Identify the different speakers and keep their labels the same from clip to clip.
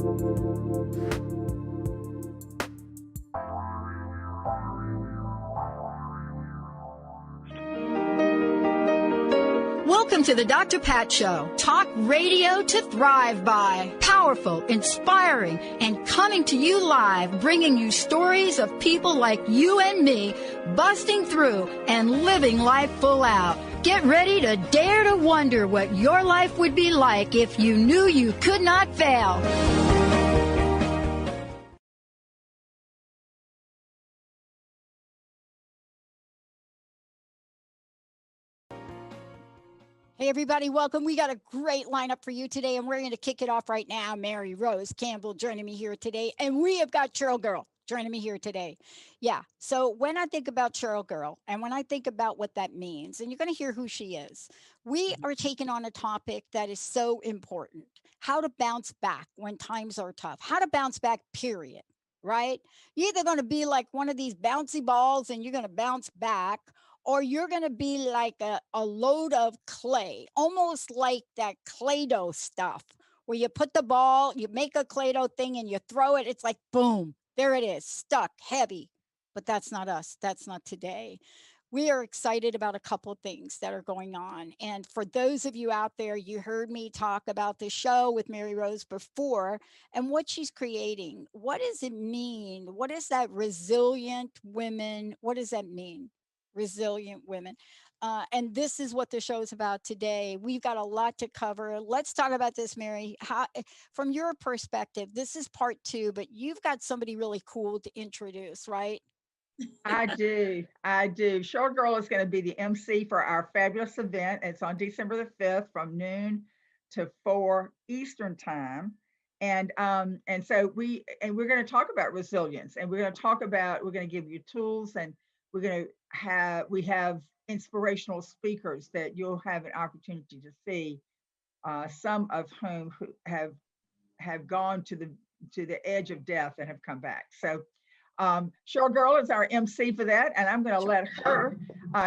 Speaker 1: Welcome to the Dr. Pat Show. Talk radio to thrive by. Powerful, inspiring, and coming to you live, bringing you stories of people like you and me, busting through and living life full out. Get ready to dare to wonder what your life would be like if you knew you could not fail. Hey, everybody, welcome. We got a great lineup for you today, and we're going to kick it off right now. Mary Rose Campbell joining me here today, and we have got Chirl Girl joining me here today. Yeah, so when I think about Chirl Girl, and when I think about what that means, and you're going to hear who she is, we are taking on a topic that is so important. How to bounce back when times are tough. How to bounce back, period, right? You're either going to be like one of these bouncy balls and you're going to bounce back, or you're going to be like a load of clay, almost like that Play-Doh stuff, where you put the ball, you make a Play-Doh thing and you throw it. It's like, boom, there it is, stuck, heavy. But that's not us. That's not today. We are excited about a couple things that are going on. And for those of you out there, you heard me talk about the show with Mary Rose before and what she's creating. What does it mean? What is that resilient women? What does that mean? Resilient women. And this is what the show is about today. We've got a lot to cover. Let's talk about this, Mary. How, from your perspective, this is part 2, but you've got somebody really cool to introduce, right?
Speaker 2: I do. Chirl Girl is going to be the MC for our fabulous event. It's on December the 5th from noon to 4 Eastern time. And so we're going to talk about resilience, and we're going to give you tools, and we have inspirational speakers that you'll have an opportunity to see, some of whom who have gone to the edge of death and have come back. So Chirl Girl is our MC for that, and I'm going to let her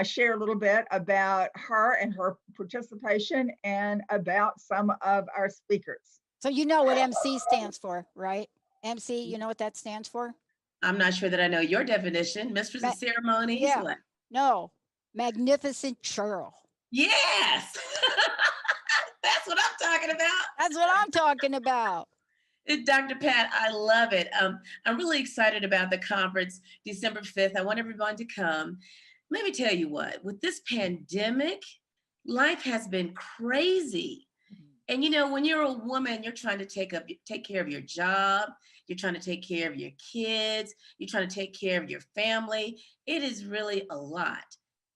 Speaker 2: share a little bit about her and her participation and about some of our speakers.
Speaker 1: So you know what MC stands for, right? MC, you know what that stands for?
Speaker 3: I'm not sure that I know your definition. Mistress of ceremonies.
Speaker 1: Yeah.
Speaker 3: What?
Speaker 1: No, magnificent Chirl.
Speaker 3: Yes. That's what I'm talking about.
Speaker 1: That's what I'm talking about.
Speaker 3: Dr. Pat, I love it. I'm really excited about the conference, December 5th. I want everyone to come. Let me tell you what, with this pandemic, life has been crazy. And you know, when you're a woman, you're trying to take care of your job, you're trying to take care of your kids, you're trying to take care of your family. It is really a lot.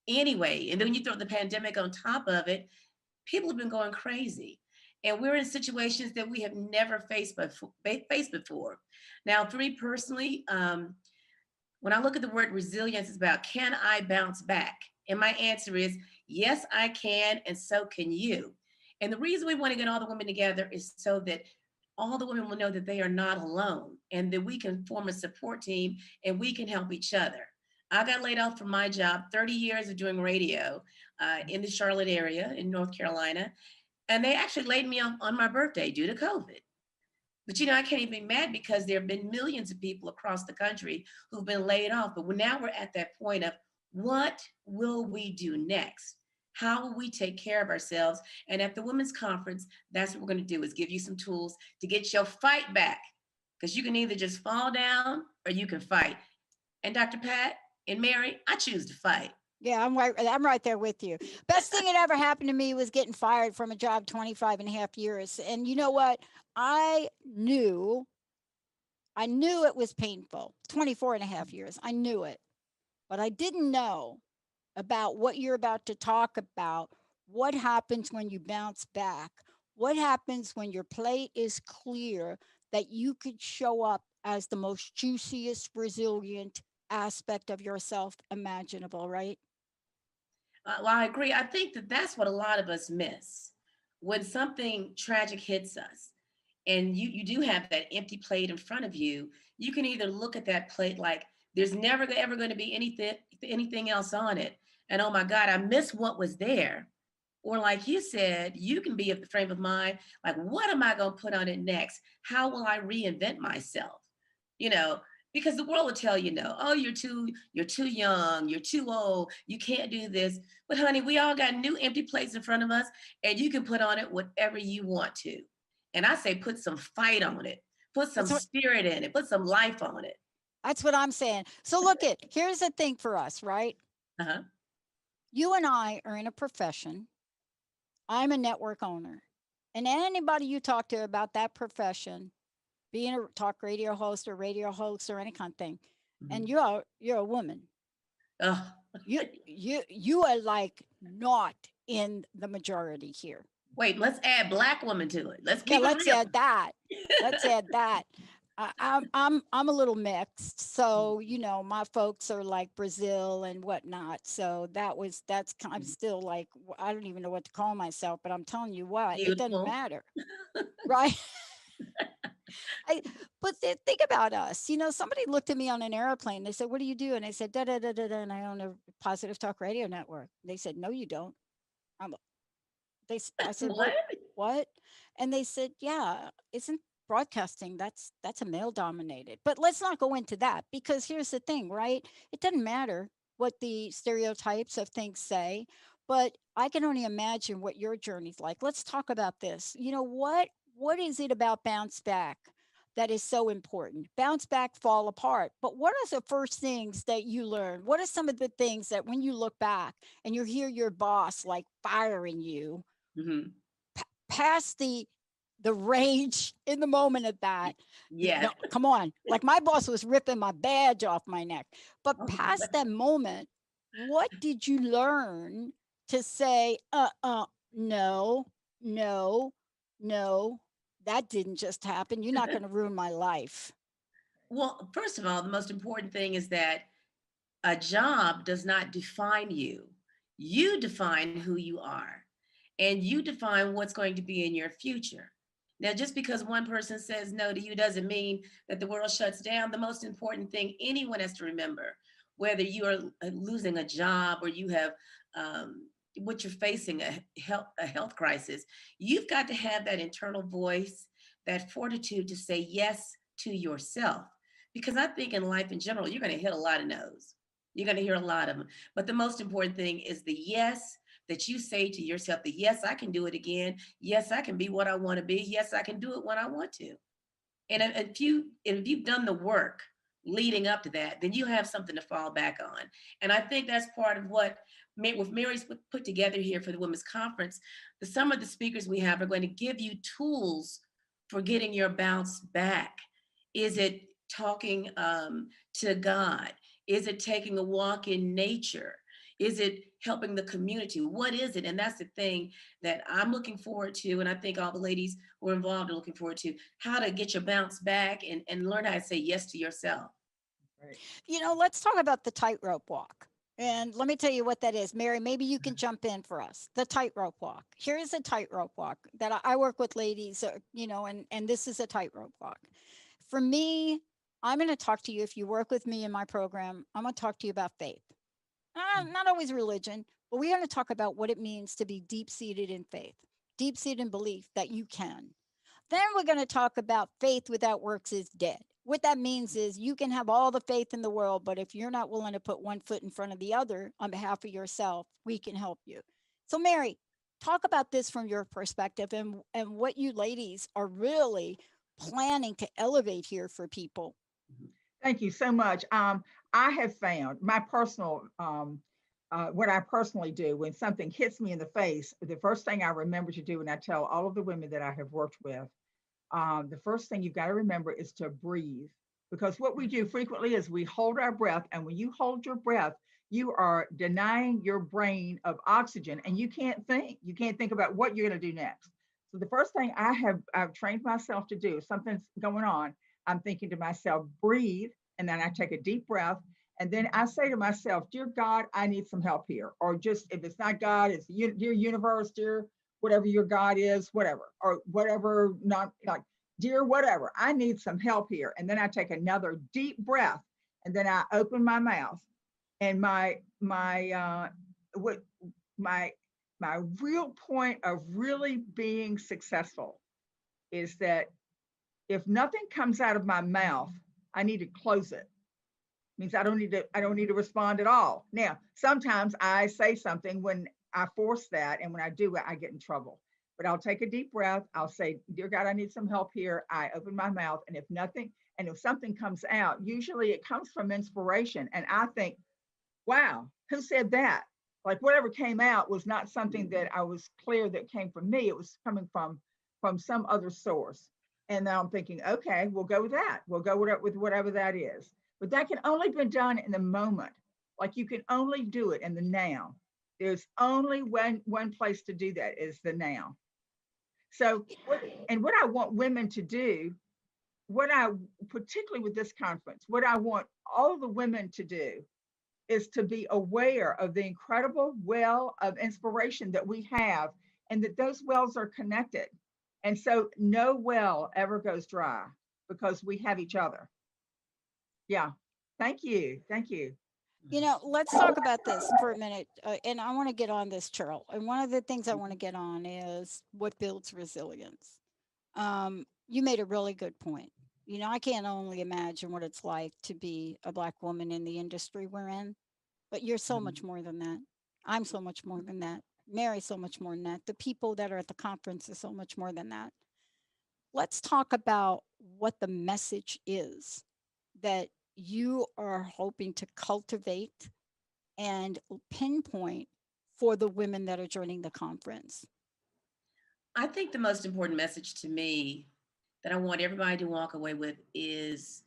Speaker 3: Anyway, and then when you throw the pandemic on top of it, people have been going crazy. And we're in situations that we have never faced before. Now, for me personally, when I look at the word resilience, it's about, can I bounce back? And my answer is, yes, I can, and so can you. And the reason we want to get all the women together is so that all the women will know that they are not alone, and that we can form a support team and we can help each other. I got laid off from my job, 30 years of doing radio in the Charlotte area in North Carolina. And they actually laid me off on my birthday due to COVID. But you know, I can't even be mad because there have been millions of people across the country who've been laid off. But now we're at that point of, what will we do next? How will we take care of ourselves? And at the Women's Conference, that's what we're going to do, is give you some tools to get your fight back. Because you can either just fall down or you can fight. And Dr. Pat and Mary, I choose to fight.
Speaker 1: Yeah, I'm right there with you. Best thing that ever happened to me was getting fired from a job 25 and a half years. And you know what? I knew it was painful. 24 and a half years. I knew it. But I didn't know about what you're about to talk about. What happens when you bounce back? What happens when your plate is clear, that you could show up as the most juiciest, resilient aspect of yourself imaginable, right?
Speaker 3: Well, I agree. I think that that's what a lot of us miss. When something tragic hits us and you do have that empty plate in front of you, you can either look at that plate like there's never ever going to be anything else on it. And oh my God, I miss what was there. Or like you said, you can be of the frame of mind, like, what am I going to put on it next? How will I reinvent myself? You know, because the world will tell you no. Oh, you're too young, you're too old, you can't do this. But honey, we all got new empty plates in front of us, and you can put on it whatever you want to. And I say put some fight on it, put some
Speaker 1: That's what
Speaker 3: spirit in it, put some life on it.
Speaker 1: that's what I'm saying. So look at here's the thing for us, right?
Speaker 3: Uh-huh.
Speaker 1: You and I are in a profession. I'm a network owner. And anybody you talk to about that profession, being a talk radio host or any kind of thing, and
Speaker 3: Mhm.
Speaker 1: you're a woman.
Speaker 3: Oh,
Speaker 1: You are like not in the majority here.
Speaker 3: wait, let's add black woman to it. Let's
Speaker 1: Yeah,
Speaker 3: keep it
Speaker 1: let's
Speaker 3: real.
Speaker 1: add that. Let's add that. I'm a little mixed, so you know my folks are like Brazil and whatnot. So I'm still like I don't even know what to call myself, but I'm telling you what, it doesn't
Speaker 3: Beautiful.
Speaker 1: matter, right? I but think about us. You know, somebody looked at me on an airplane. They said, "What do you do?" And I said, "Da da da da da." And I own a positive talk radio network. They said, "No, you don't." I'm. I said,
Speaker 3: What?
Speaker 1: what?" And they said, "Yeah, isn't broadcasting that's a male dominated." But let's not go into that because here's the thing, right? It doesn't matter what the stereotypes of things say, but I can only imagine what your journey's like. Let's talk about this. You know what is it about bounce back that is so important? Bounce back, fall apart. But what are the first things that you learn? What are some of the things that when you look back and you hear your boss like firing you
Speaker 3: Hmm.
Speaker 1: past the rage in the moment of that?
Speaker 3: Yes.
Speaker 1: No, come on, like my boss was ripping my badge off my neck, but
Speaker 3: Oh,
Speaker 1: past that moment, what did you learn to say no, no, no, that didn't just happen, you're not going to ruin my life.
Speaker 3: well, first of all, the most important thing is that a job does not define you. You define who you are, and you define what's going to be in your future. Now, just because one person says no to you doesn't mean that the world shuts down. The most important thing anyone has to remember, whether you are losing a job or you have what you're facing a health crisis, you've got to have that internal voice, that fortitude to say yes to yourself. Because I think in life in general, you're going to hit a lot of no's. You're going to hear a lot of them. But the most important thing is the yes that you say to yourself, the yes, I can do it again. Yes, I can be what I want to be. Yes, I can do it when I want to. And if you've done the work leading up to that, then you have something to fall back on. And I think that's part of what with Mary's put together here for the Women's Conference. Some of the speakers we have are going to give you tools for getting your bounce back. Is it talking to God? Is it taking a walk in nature? Is it helping the community? What is it? And that's the thing that I'm looking forward to. And I think all the ladies who are involved are looking forward to how to get your bounce back and learn how to say yes to yourself.
Speaker 2: Right.
Speaker 1: You know, let's talk about the tightrope walk. And let me tell you what that is. Mary, maybe you can jump in for us. The tightrope walk. Here is a tightrope walk that I work with ladies, you know, and this is a tightrope walk. For me, I'm going to talk to you. If you work with me in my program, I'm going to talk to you about faith. Not always religion, but we're going to talk about what it means to be deep seated in faith, deep seated in belief that you can. Then we're going to talk about faith without works is dead. What that means is you can have all the faith in the world, but if you're not willing to put one foot in front of the other on behalf of yourself, we can help you. So, Mary, talk about this from your perspective and what you ladies are really planning to elevate here for people.
Speaker 2: Thank you so much. I have found my personal, what I personally do when something hits me in the face, the first thing I remember to do, and I tell all of the women that I have worked with, the first thing you've got to remember is to breathe. Because what we do frequently is we hold our breath. And when you hold your breath, you are denying your brain of oxygen and you can't think. You can't think about what you're going to do next. So the first thing I've trained myself to do, something's going on, I'm thinking to myself, breathe. And then I take a deep breath. And then I say to myself, dear God, I need some help here. Or just if it's not God, it's dear universe, dear whatever your God is, whatever, or whatever, not like, dear whatever, I need some help here. And then I take another deep breath and then I open my mouth and what my my real point of really being successful is that if nothing comes out of my mouth, I need to close it. Means I don't need to respond at all. Now, sometimes I say something when I force that, and when I do it, I get in trouble. But I'll take a deep breath. I'll say, "Dear God, I need some help here." I open my mouth, and if something comes out, usually it comes from inspiration. And I think, wow, who said that? Like whatever came out was not something that I was clear that came from me. It was coming from some other source. And now I'm thinking, okay, we'll go with that. We'll go with whatever that is. But that can only be done in the moment. Like you can only do it in the now. There's only one place to do that is the now. So, what I want women to do, particularly with this conference, what I want all the women to do is to be aware of the incredible well of inspiration that we have, and that those wells are connected. And so no well ever goes dry because we have each other. Yeah. Thank you. Thank you.
Speaker 1: Let's talk about this for a minute. And I want to get on this, Cheryl. And one of the things I want to get on is what builds resilience. You made a really good point. I can't only imagine what it's like to be a Black woman in the industry we're in, but you're so much more than that. I'm so much more than that. Mary's so much more than that. The people that are at the conference is so much more than that. Let's talk about what the message is that you are hoping to cultivate and pinpoint for the women that are joining the conference.
Speaker 3: I think the most important message to me that I want everybody to walk away with is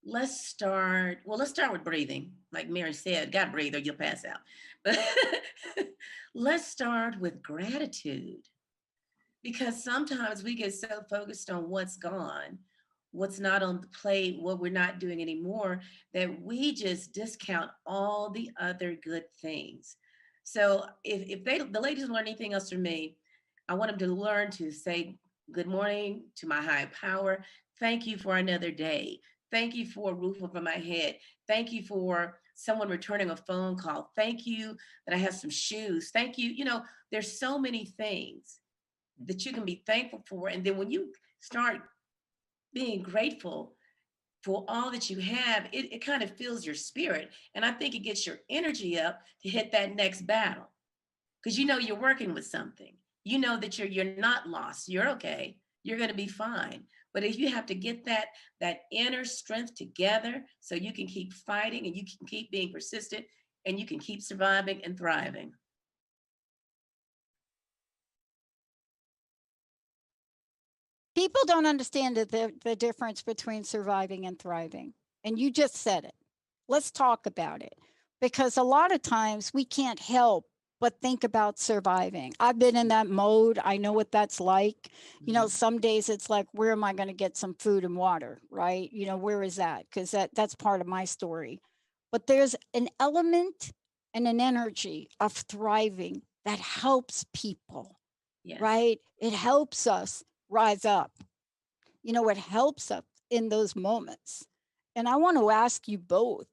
Speaker 3: let's start with breathing. Like Mary said, gotta breathe or you'll pass out. But let's start with gratitude, because sometimes we get so focused on what's gone, what's not on the plate, what we're not doing anymore, that we just discount all the other good things. So if the ladies learn anything else from me, I want them to learn to say good morning to my high power. Thank you for another day. Thank you for a roof over my head. Thank you for someone returning a phone call. Thank you that I have some shoes. Thank you. There's so many things that you can be thankful for. And then when you start being grateful for all that you have, it kind of fills your spirit. And I think it gets your energy up to hit that next battle. Because you're working with something. You know that you're not lost. You're okay. You're going to be fine. But if you have to get that inner strength together so you can keep fighting and you can keep being persistent and you can keep surviving and thriving.
Speaker 1: People don't understand the difference between surviving and thriving. And you just said it. Let's talk about it. Because a lot of times we can't help but think about surviving. I've been in that mode. I know what that's like. Some days it's like, where am I going to get some food and water, right? Where is that? Because that's part of my story. But there's an element and an energy of thriving that helps people,
Speaker 3: Yes.
Speaker 1: right? It helps us rise up. It helps us in those moments. And I want to ask you both,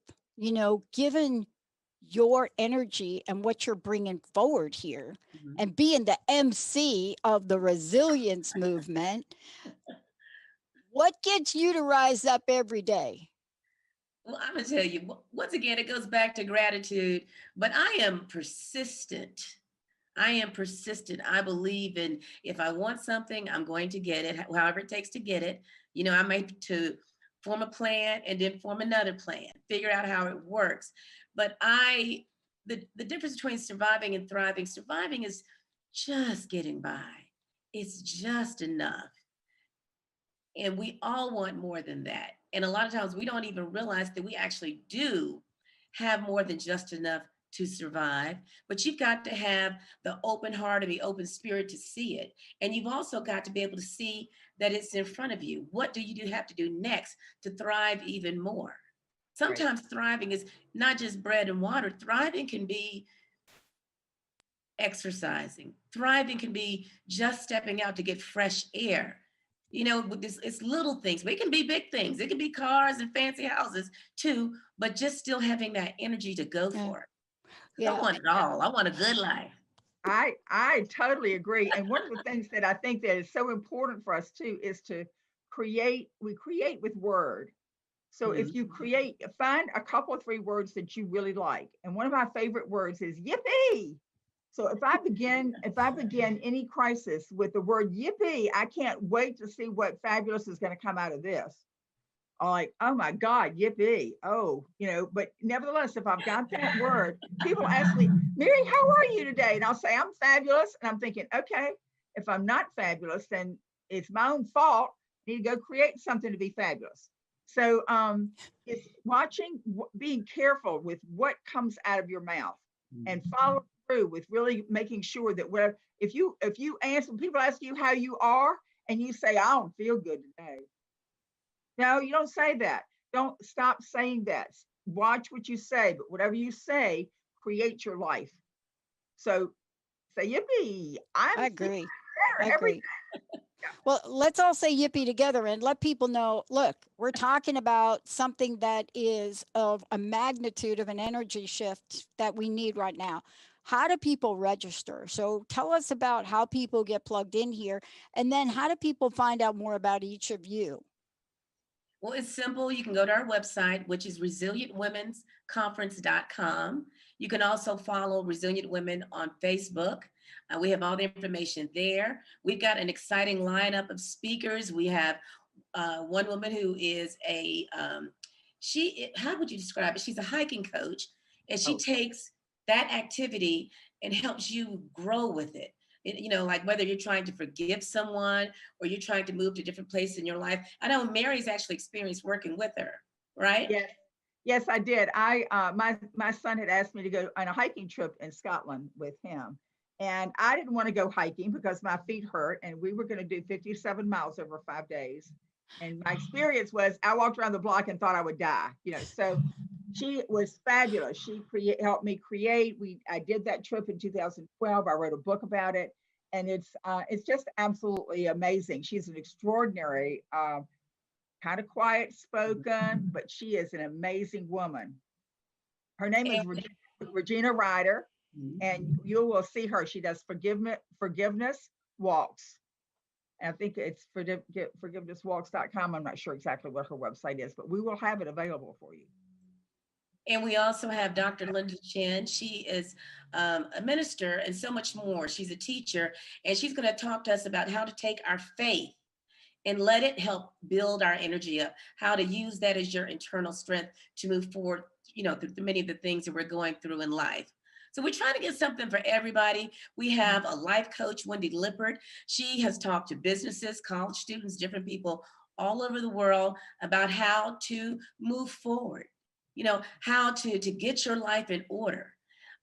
Speaker 1: given your energy and what you're bringing forward here and being the MC of the resilience movement, what gets you to rise up every day?
Speaker 3: Well, I'm going to tell you, once again, it goes back to gratitude, but I am persistent. I believe in, if I want something, I'm going to get it, however it takes to get it. I may to form a plan and then form another plan, figure out how it works. But the difference between surviving and surviving is just getting by. It's just enough. And we all want more than that. And a lot of times we don't even realize that we actually do have more than just enough to survive, but you've got to have the open heart and the open spirit to see it. And you've also got to be able to see that it's in front of you. What do you have to do next to thrive even more? Sometimes thriving is not just bread and water. Thriving can be exercising. Thriving can be just stepping out to get fresh air. It's little things, but it can be big things. It can be cars and fancy houses too, but just still having that energy to go for it. I want it all. I want a good life.
Speaker 2: I totally agree. And one of the things that I think that is so important for us too is to create. We create with word. So if
Speaker 3: Mhm.
Speaker 2: you create, find a couple of three words that you really like. And one of my favorite words is yippee. So if I begin any crisis with the word yippee, I can't wait to see what fabulous is going to come out of this. Or like, oh my God, yippee. Oh, but nevertheless, if I've got that word, people ask me, Mary, how are you today? And I'll say, I'm fabulous. And I'm thinking, okay, if I'm not fabulous, then it's my own fault. I need to go create something to be fabulous. So it's watching, being careful with what comes out of your mouth and follow through with really making sure that whatever, if you answer, people ask you how you are and you say, I don't feel good today. No, you don't say that. Don't stop saying that. Watch what you say, but whatever you say, create your life. So say, yippee, I'm
Speaker 1: I
Speaker 2: feeling
Speaker 1: agree. I
Speaker 2: better every day.
Speaker 1: agree. Well, let's all say yippee together and let people know, look, we're talking about something that is of a magnitude of an energy shift that we need right now. How do people register? So tell us about how people get plugged in here, and then how do people find out more about each of you?
Speaker 3: Well, it's simple. You can go to our website, which is resilientwomensconference.com. You can also follow Resilient Women on Facebook. We have all the information there. We've got an exciting lineup of speakers. We have one woman who is how would you describe it? She's a hiking coach, and she
Speaker 2: Oh,
Speaker 3: takes that activity and helps you grow with it. Like whether you're trying to forgive someone or you're trying to move to a different place in your life. I know Mary's actually experienced working with her, right?
Speaker 2: yes. Yes, I did. My son had asked me to go on a hiking trip in Scotland with him. And I didn't want to go hiking because my feet hurt, and we were going to do 57 miles over 5 days. And my experience was I walked around the block and thought I would die. So she was fabulous. She helped me create. I did that trip in 2012. I wrote a book about it, and it's just absolutely amazing. She's an extraordinary, kind of quiet spoken, but she is an amazing woman. Her name is
Speaker 3: And
Speaker 2: Regina Ryder, and you will see her. She does forgiveness walks. And I think it's forgivenesswalks.com. I'm not sure exactly what her website is, but we will have it available for you.
Speaker 3: And we also have Dr. Linda Chin. She is a minister and so much more. She's a teacher, and she's going to talk to us about how to take our faith and let it help build our energy up, how to use that as your internal strength to move forward, through many of the things that we're going through in life. So we're trying to get something for everybody. We have a life coach, Wendy Lippert. She has talked to businesses, college students, different people all over the world about how to move forward, how to get your life in order.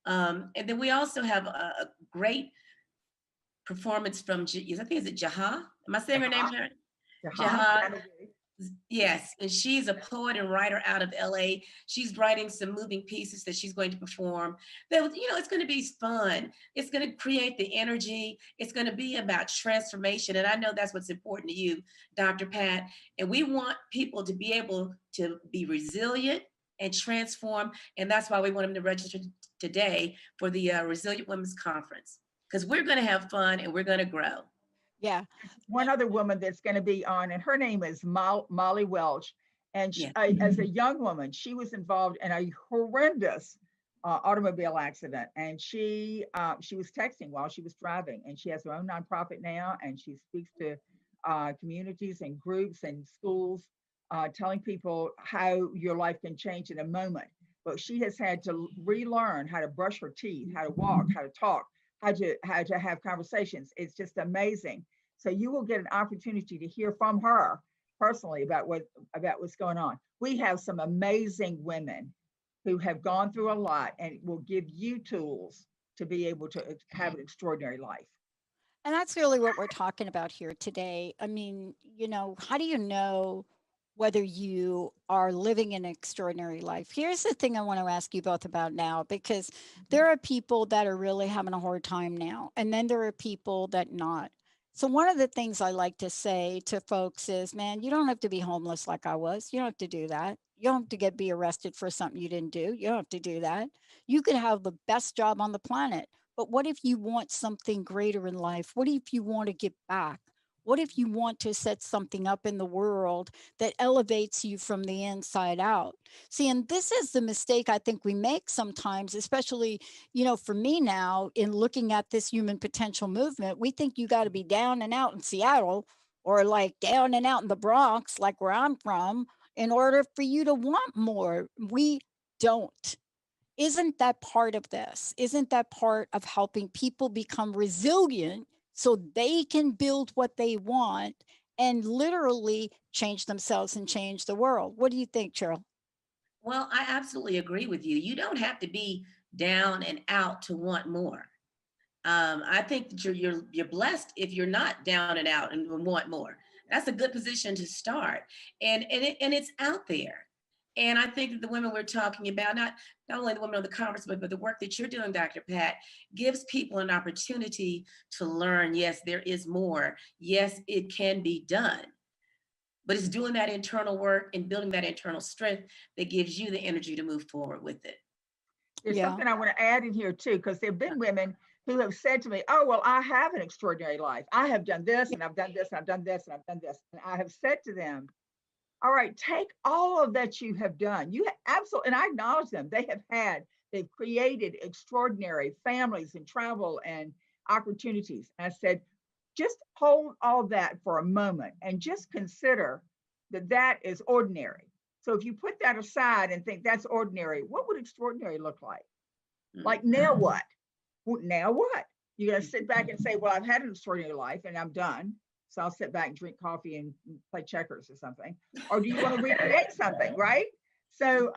Speaker 3: And then we also have a great performance from, I think, is it Jaha? Am I saying her name
Speaker 2: Jaha,
Speaker 3: right?
Speaker 2: Jaha,
Speaker 3: Jaha, yes, and she's a poet and writer out of LA. She's writing some moving pieces that she's going to perform. That it's going to be fun. It's going to create the energy. It's going to be about transformation, and I know that's what's important to you, Dr. Pat. And we want people to be able to be resilient and transform, and that's why we want them to register today for the Resilient Women's Conference, because we're going to have fun and we're going to grow.
Speaker 1: Yeah.
Speaker 2: one other woman that's going to be on, and her name is Molly Welch. And
Speaker 3: Yeah.
Speaker 2: as a young woman, she was involved in a horrendous automobile accident, and she was texting while she was driving. And she has her own nonprofit now, and she speaks to communities and groups and schools, telling people how your life can change in a moment. But she has had to relearn how to brush her teeth, how to walk, how to talk, how to have conversations. It's just amazing. So you will get an opportunity to hear from her personally about what's going on. We have some amazing women who have gone through a lot and will give you tools to be able to have an extraordinary life.
Speaker 1: And that's really what we're talking about here today. I mean, how do you know whether you are living an extraordinary life? Here's the thing I want to ask you both about now, because there are people that are really having a hard time now, and then there are people that not. So one of the things I like to say to folks is, man, you don't have to be homeless like I was. You don't have to do that. You don't have to be arrested for something you didn't do. You don't have to do that. You could have the best job on the planet, But what if you want something greater in life? What if you want to give back? What if you want to set something up in the world that elevates you from the inside out? See, and this is the mistake I think we make sometimes, especially, for me now, in looking at this human potential movement, we think you got to be down and out in Seattle or like down and out in the Bronx, like where I'm from, in order for you to want more. We don't. Isn't that part of this? Isn't that part of helping people become resilient so they can build what they want and literally change themselves and change the world? What do you think, Cheryl?
Speaker 3: Well, I absolutely agree with you. You don't have to be down and out to want more. I think that you're blessed if you're not down and out and want more. That's a good position to start, and it's out there. And I think that the women we're talking about, not only the women on the conference, but the work that you're doing, Dr. Pat, gives people an opportunity to learn. Yes, there is more. Yes, it can be done. But it's doing that internal work and building that internal strength that gives you the energy to move forward with it.
Speaker 2: There's
Speaker 1: Yeah.
Speaker 2: something I want to add in here too, because there have been women who have said to me, "Oh, well, I have an extraordinary life. I have done this and I've done this and I've done this and I've done this." And I have said to them, "All right, take all of that you have done. You absolutely," and I acknowledge them. They've created extraordinary families and travel and opportunities. And I said, just hold all that for a moment and just consider that that is ordinary. So if you put that aside and think that's ordinary, what would extraordinary look like? Like, now what? Now what? You're going to sit back and say, well, I've had an extraordinary life and I'm done. So I'll sit back and drink coffee and play checkers or something. Or do you want to recreate something, right? So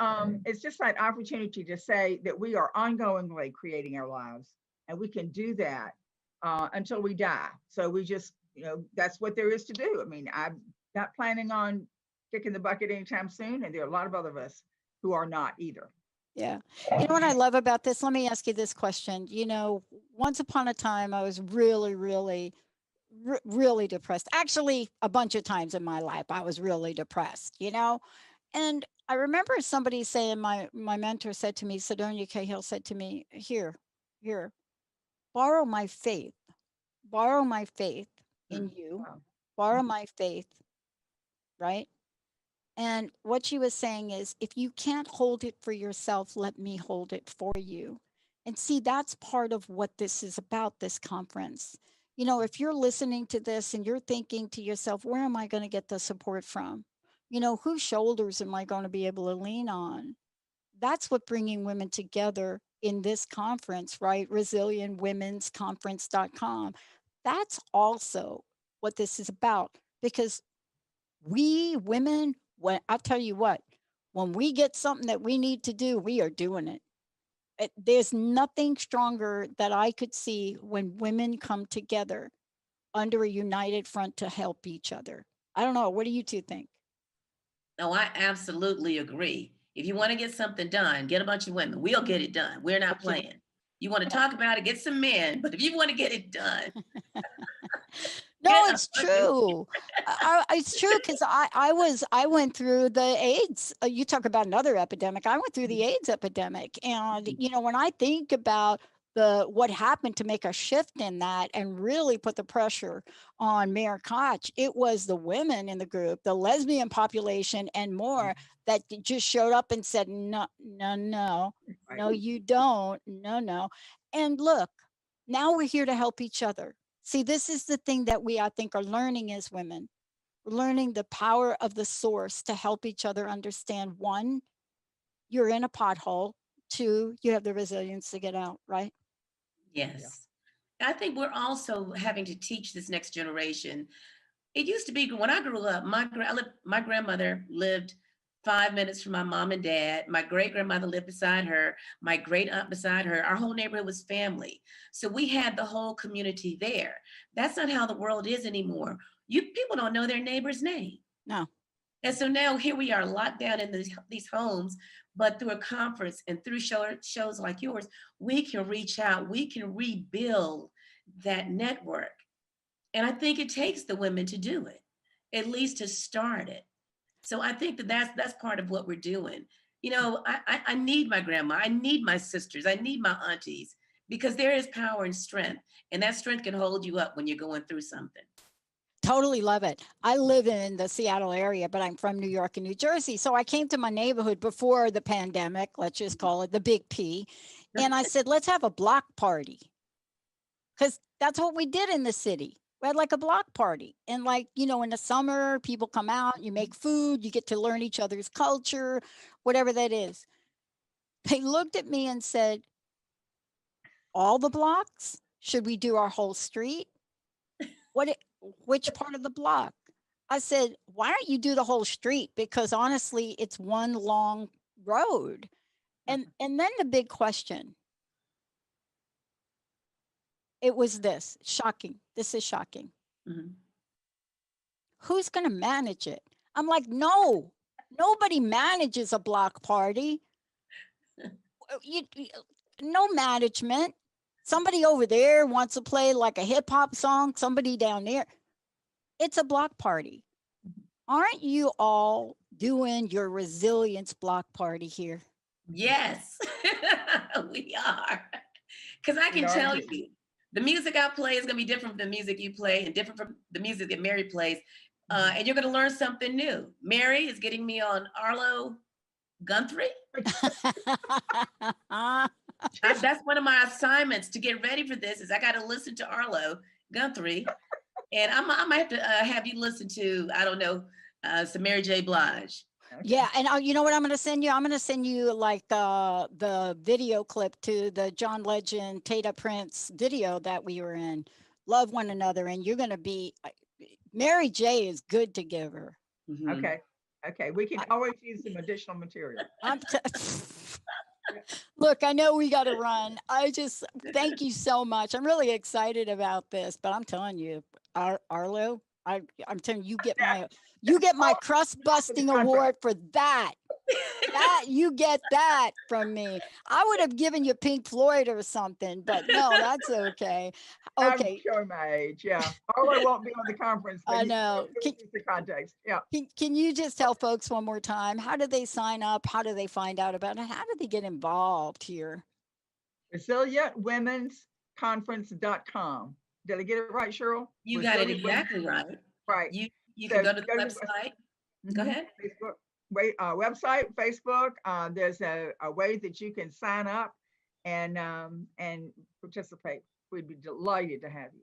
Speaker 2: it's just that opportunity to say that we are ongoingly creating our lives, and we can do that until we die. So we just, that's what there is to do. I mean, I'm not planning on kicking the bucket anytime soon, and there are a lot of other of us who are not either.
Speaker 1: Yeah. You know what I love about this? Let me ask you this question. Once upon a time, I was really, really, really depressed. Actually, a bunch of times in my life, I was really depressed. And I remember somebody saying, my mentor said to me, Sidonia Cahill said to me, here, borrow my faith, in you,
Speaker 2: Wow.
Speaker 1: borrow my faith, right? And what she was saying is, if you can't hold it for yourself, let me hold it for you. And see, that's part of what this is about, this conference. If you're listening to this and you're thinking to yourself, where am I going to get the support from? Whose shoulders am I going to be able to lean on? That's what bringing women together in this conference, right? ResilientWomen'sConference.com. That's also what this is about, because we women, when I'll tell you what, when we get something that we need to do, we are doing it. There's nothing stronger that I could see when women come together under a united front to help each other. I don't know. What do you two think?
Speaker 3: No, I absolutely agree. If you want to get something done, get a bunch of women. We'll get it done. We're not
Speaker 1: Absolutely.
Speaker 3: playing. You want to talk about it, get some men. But if you want to get it done,
Speaker 1: No,
Speaker 3: get a
Speaker 1: it's
Speaker 3: bunch of
Speaker 1: true. It's true because I went through the AIDS. You talk about another epidemic. I went through the AIDS epidemic, and when I think about the what happened to make a shift in that and really put the pressure on Mayor Koch, it was the women in the group, the lesbian population, and more that just showed up and said, no, no, no,
Speaker 2: Right.
Speaker 1: no, you don't, no, no. And look, now we're here to help each other. See, this is the thing that we, I think, are learning as women. We're learning the power of the source to help each other understand, one, you're in a pothole. Two, you have the resilience to get out, right?
Speaker 2: Yeah.
Speaker 3: yes. I think we're also having to teach this next generation. It used to be when I grew up, my grandmother lived 5 minutes from my mom and dad. My great grandmother lived beside her, my great aunt beside her. Our whole neighborhood was family. So we had the whole community there. That's not how the world is anymore. People don't know their neighbor's name.
Speaker 1: No.
Speaker 3: And so now here we are locked down in these homes, but through a conference and through shows like yours, we can reach out, we can rebuild that network. And I think it takes the women to do it, at least to start it. So I think that's part of what we're doing. I need my grandma, I need my sisters, I need my aunties, because there is power and strength, and that strength can hold you up when you're going through something.
Speaker 1: Totally love it. I live in the Seattle area, but I'm from New York and New Jersey. So I came to my neighborhood before the pandemic, let's just call it the big P. And I said, let's have a block party. Because that's what we did in the city. We had like a block party. And like, you know, in the summer, people come out, you make food, you get to learn each other's culture, whatever that is. They looked at me and said, all the blocks? Should we do our whole street? Which part of the block? I said, why don't you do the whole street? Because honestly, it's one long road. And then the big question, it was this, shocking. This is shocking.
Speaker 3: Mhm.
Speaker 1: Who's going to manage it? I'm like, no, nobody manages a block party. No management. Somebody over there wants to play like a hip hop song, somebody down there. It's a block party. Aren't you all doing your resilience block party here?
Speaker 3: Yes, we are. Because I can tell you, the music I play is going to be different from the music you play and different from the music that Mary plays. And you're going to learn something new. Mary is getting me on Arlo Guthrie. That's one of my assignments to get ready for this is I got to listen to Arlo Guthrie. And I might have to have you listen to, I don't know, some Mary J. Blige.
Speaker 1: Yeah, and you know what I'm going to send you? I'm going to send you like the video clip to the John Legend, Tata Prince video that we were in. Love one another, and you're going to be, Mary J. is good to give her.
Speaker 3: Mm-hmm.
Speaker 2: Okay. We can always use some additional material.
Speaker 1: Look, I know we got to run. I just thank you so much. I'm really excited about this, but I'm telling you, Arlo, I'm telling you, you get my crust busting award for that. You get that from me. I would have given you Pink Floyd or something, but no, that's okay. Okay.
Speaker 2: I'm showing my age. Yeah. Arlo won't be on the conference.
Speaker 1: I know.
Speaker 2: The context. Yeah.
Speaker 1: Can you just tell folks one more time? How do they sign up? How do they find out about it? How do they get involved here?
Speaker 2: ResilientWomen'sConference.com. Did I get it right, Cheryl?
Speaker 3: You got it exactly right.
Speaker 2: Right.
Speaker 3: You can go to the website. Go ahead.
Speaker 2: Facebook, website, Facebook. There's a way that you can sign up and participate. We'd be delighted to have you.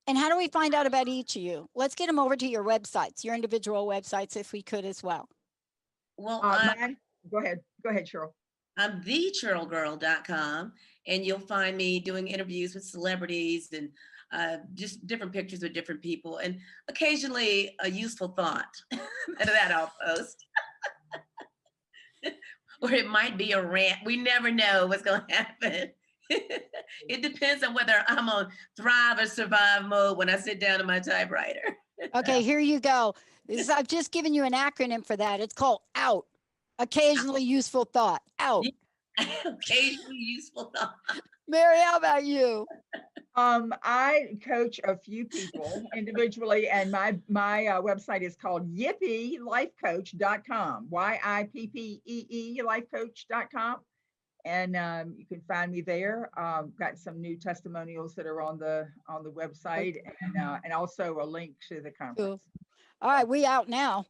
Speaker 1: And how do we find out about each of you? Let's get them over to your websites, your individual websites, if we could as well.
Speaker 3: Well,
Speaker 2: go ahead, Cheryl.
Speaker 3: I'm thechirlgirl.com, and you'll find me doing interviews with celebrities and just different pictures with different people, and occasionally a useful thought that I'll post. Or it might be a rant. We never know what's going to happen. It depends on whether I'm on thrive or survive mode when I sit down to my typewriter.
Speaker 1: Okay, here you go. I've just given you an acronym for that. It's called OUT. Occasionally useful thought. OUT.
Speaker 3: Occasionally useful thought.
Speaker 1: Mary, how about you?
Speaker 2: I coach a few people individually, and my website is called YippieLifeCoach.com. YIPPEE Lifecoach.com. And you can find me there. Got some new testimonials that are on the website, and also a link to the conference.
Speaker 1: Cool. All right, we out now.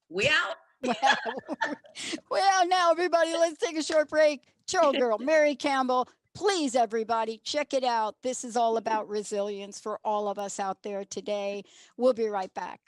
Speaker 3: We out.
Speaker 1: We out now, everybody. Let's take a short break. Chirl Girl, Mary Campbell. Please, everybody, check it out. This is all about resilience for all of us out there today. We'll be right back.